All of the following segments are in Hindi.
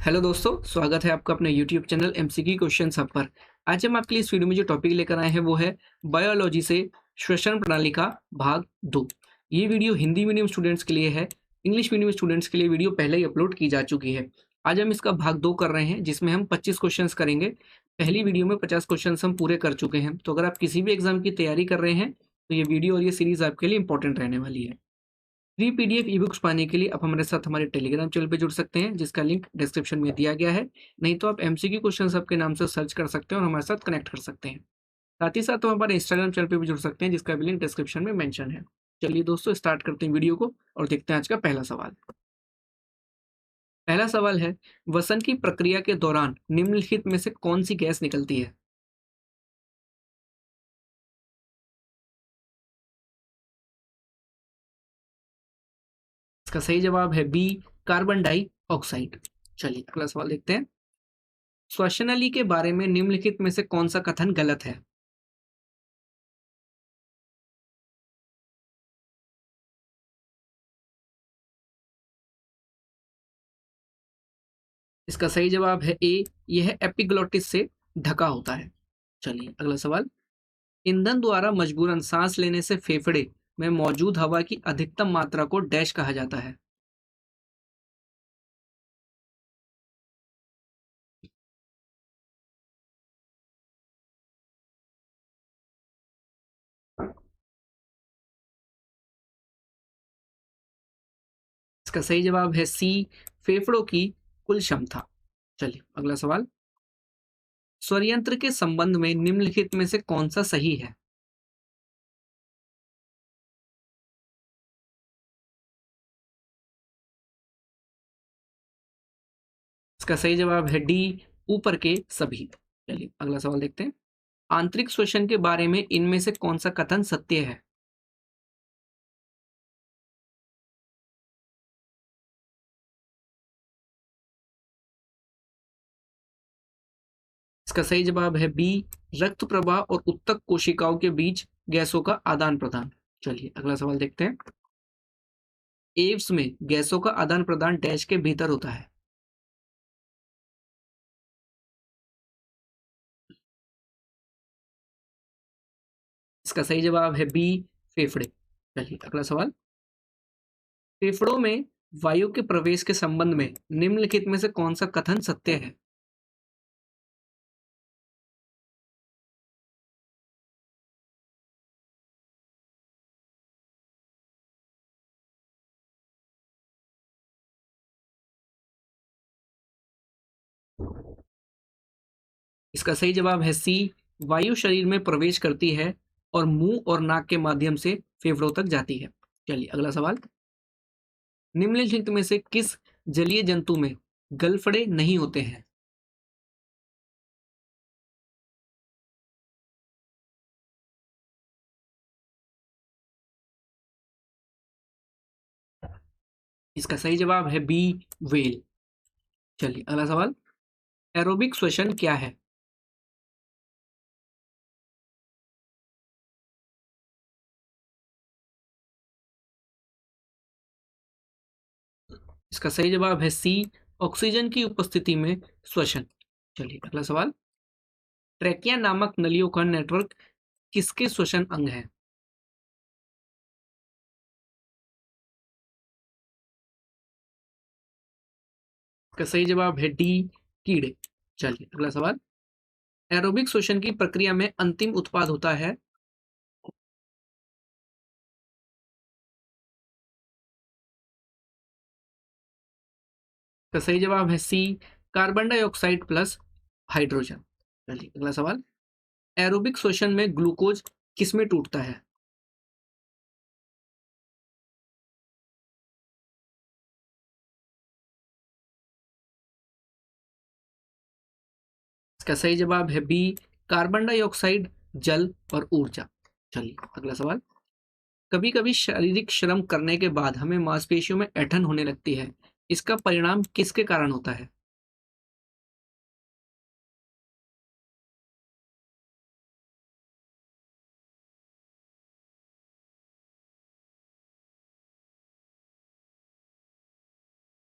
हेलो दोस्तों, स्वागत है आपका अपने YouTube channel MCQ question hub पर। आज हम आपके लिए इस वीडियो में जो टॉपिक लेकर आए हैं वो है बायोलॉजी से श्वसन प्रणाली का भाग 2। ये वीडियो हिंदी मीडियम स्टूडेंट्स के लिए है। इंग्लिश मीडियम स्टूडेंट्स के लिए वीडियो पहले ही अपलोड की जा चुकी है। आज हम इसका भाग 2 कर रहे हैं, जिसमें हम 25 क्वेश्चन करेंगे। पहली वीडियो में 50 क्वेश्चन हम पूरे कर चुके हैं। तो अगर आप किसी भी एग्जाम की तैयारी कर रहे हैं तो ये वीडियो और ये सीरीज आपके लिए इंपॉर्टेंट रहने वाली है। फ्री पीडीएफ ई बुक्स पाने के लिए आप हमारे साथ हमारे टेलीग्राम चैनल पे जुड़ सकते हैं, जिसका लिंक डिस्क्रिप्शन में दिया गया है। नहीं तो आप एमसीक्यू क्वेश्चन हब के नाम से सर्च कर सकते हैं और हमारे साथ कनेक्ट कर सकते हैं। साथ ही साथ हम हमारे इंस्टाग्राम चैनल पे भी जुड़ सकते हैं, जिसका भी लिंक डिस्क्रिप्शन में मेंशन है। चलिए दोस्तों, स्टार्ट करते हैं वीडियो को और देखते हैं आज का पहला सवाल। पहला सवाल है, वसन की प्रक्रिया के दौरान निम्नलिखित में से कौन सी गैस निकलती है? इसका सही जवाब है बी, कार्बन डाइऑक्साइड। चलिए अगला सवाल देखते हैं। श्वसनली के बारे में निम्नलिखित में से कौन सा कथन गलत है? इसका सही जवाब है ए, यह एपिग्लोटिस से ढका होता है। चलिए अगला सवाल। ईंधन द्वारा मजबूरन सांस लेने से फेफड़े में मौजूद हवा की अधिकतम मात्रा को डैश कहा जाता है। इसका सही जवाब है सी, फेफड़ों की कुल क्षमता। चलिए अगला सवाल। स्वरयंत्र के संबंध में निम्नलिखित में से कौन सा सही है? इसका सही जवाब है डी, ऊपर के सभी। चलिए अगला सवाल देखते हैं। आंतरिक श्वसन के बारे में इनमें से कौन सा कथन सत्य है? इसका सही जवाब है बी, रक्त प्रवाह और उत्तक कोशिकाओं के बीच गैसों का आदान प्रदान। चलिए अगला सवाल देखते हैं। एव्स में गैसों का आदान प्रदान डैश के भीतर होता है। इसका सही जवाब है बी, फेफड़े। चलिए अगला सवाल। फेफड़ों में वायु के प्रवेश के संबंध में निम्नलिखित में से कौन सा कथन सत्य है? इसका सही जवाब है सी, वायु शरीर में प्रवेश करती है और मुंह और नाक के माध्यम से फेफड़ों तक जाती है। चलिए अगला सवाल। निम्नलिखित में से किस जलीय जंतु में गलफड़े नहीं होते हैं? इसका सही जवाब है बी, व्हेल। चलिए अगला सवाल। एरोबिक श्वसन क्या है? इसका सही जवाब है सी, ऑक्सीजन की उपस्थिति में श्वसन। चलिए अगला सवाल। ट्रैकिया नामक नलियों का नेटवर्क किसके श्वसन अंग है? इसका सही जवाब है डी, कीड़े। चलिए अगला सवाल। एरोबिक श्वसन की प्रक्रिया में अंतिम उत्पाद होता है। इसका सही जवाब है सी, कार्बन डाइऑक्साइड प्लस हाइड्रोजन। चलिए अगला सवाल। एरोबिक श्वसन में ग्लूकोज किसमें टूटता है? इसका सही जवाब है बी, कार्बन डाइऑक्साइड, जल और ऊर्जा। चलिए अगला सवाल। कभी कभी शारीरिक श्रम करने के बाद हमें मांसपेशियों में ऐंठन होने लगती है। इसका परिणाम किसके कारण होता है?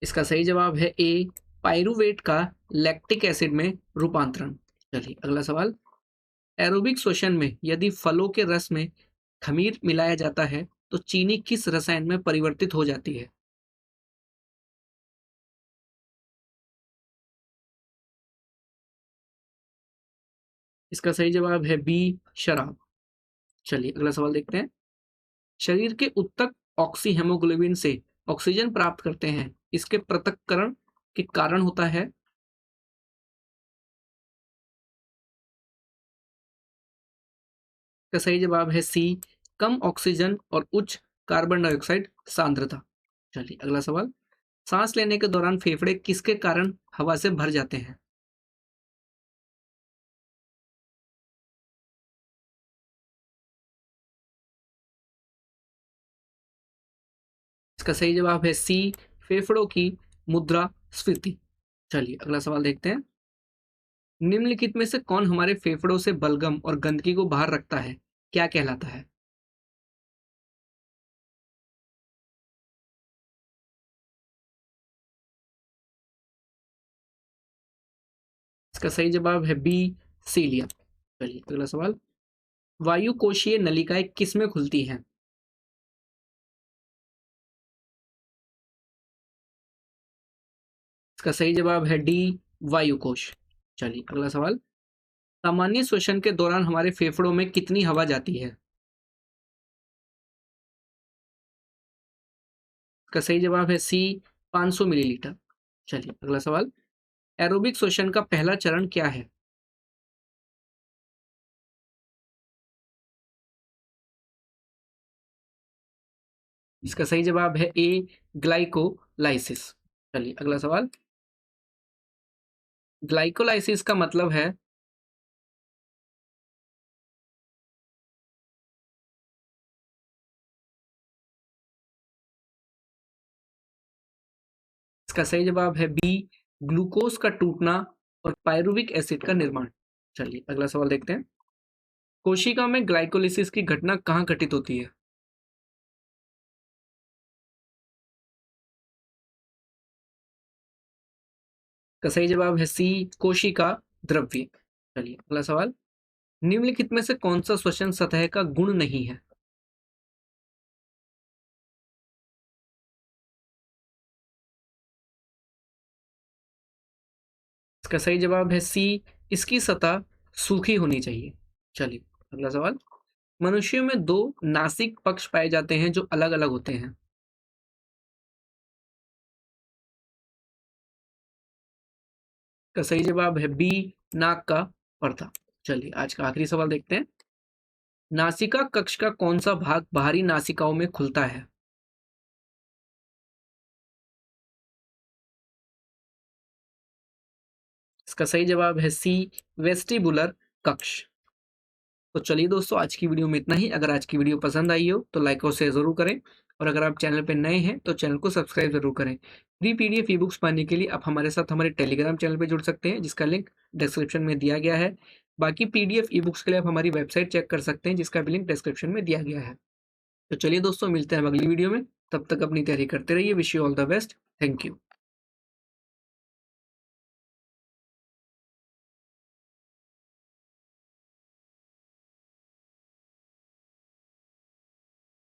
इसका सही जवाब है ए, पायरूवेट का लैक्टिक एसिड में रूपांतरण। चलिए अगला सवाल, एरोबिक श्वसन में यदि फलों के रस में खमीर मिलाया जाता है तो चीनी किस रसायन में परिवर्तित हो जाती है? इसका सही जवाब है बी, शराब। चलिए अगला सवाल देखते हैं, शरीर के ऊतक ऑक्सी हेमोग्लोबिन से ऑक्सीजन प्राप्त करते हैं, इसके पृथक्करण के कारण होता है? इसका सही जवाब है सी, कम ऑक्सीजन और उच्च कार्बन डाइऑक्साइड सांद्रता। चलिए अगला सवाल, सांस लेने के दौरान फेफड़े किसके कारण हवा से भर जाते हैं? इसका सही जवाब है सी, फेफड़ों की मुद्रा स्फीति। चलिए अगला सवाल देखते हैं, निम्नलिखित में से कौन हमारे फेफड़ों से बलगम और गंदगी को बाहर रखता है, क्या कहलाता है? इसका सही जवाब है बी, सीलिया। चलिए अगला सवाल, वायु कोशीय नलिकाएं किस में खुलती हैं? इसका सही जवाब है डी, वायु कोश। चलिए अगला सवाल, सामान्य श्वसन के दौरान हमारे फेफड़ों में कितनी हवा जाती है? इसका सही जवाब है सी, 500 मिलीलीटर। चलिए अगला सवाल, एरोबिक श्वसन का पहला चरण क्या है? इसका सही जवाब है ए, ग्लाइकोलाइसिस। चलिए अगला सवाल, ग्लाइकोलाइसिस का मतलब है? इसका सही जवाब है बी, ग्लूकोज का टूटना और पायरुविक एसिड का निर्माण। चलिए अगला सवाल देखते हैं, कोशिका में ग्लाइकोलिसिस की घटना कहाँ घटित होती है? इसका सही जवाब है सी, कोशिका द्रव्य। चलिए अगला सवाल, निम्नलिखित में से कौन सा श्वसन सतह का गुण नहीं है? इसका सही जवाब है सी, इसकी सतह सूखी होनी चाहिए। चलिए अगला सवाल, मनुष्यों में दो नासिक पक्ष पाए जाते हैं जो अलग अलग होते हैं। इसका सही जवाब है बी, नाक का पर्दा। चलिए आज का आखिरी सवाल देखते हैं, नासिका कक्ष का कौन सा भाग बाहरी नासिकाओं में खुलता है? इसका सही जवाब है सी, वेस्टिबुलर कक्ष। तो चलिए दोस्तों, आज की वीडियो में इतना ही। अगर आज की वीडियो पसंद आई हो तो लाइक और शेयर जरूर करें, और अगर आप चैनल पर नए हैं तो चैनल को सब्सक्राइब जरूर करें। फ्री पीडीएफ ई बुक्स पाने के लिए आप हमारे साथ हमारे टेलीग्राम चैनल पर जुड़ सकते हैं, जिसका लिंक डिस्क्रिप्शन में दिया गया है। बाकी पीडीएफ ई बुक्स के लिए आप हमारी वेबसाइट चेक कर सकते हैं, जिसका भी लिंक डिस्क्रिप्शन में दिया गया है। तो चलिए दोस्तों, मिलते हैं अगली वीडियो में। तब तक अपनी तैयारी करते रहिए। Wish you all the best. Thank you.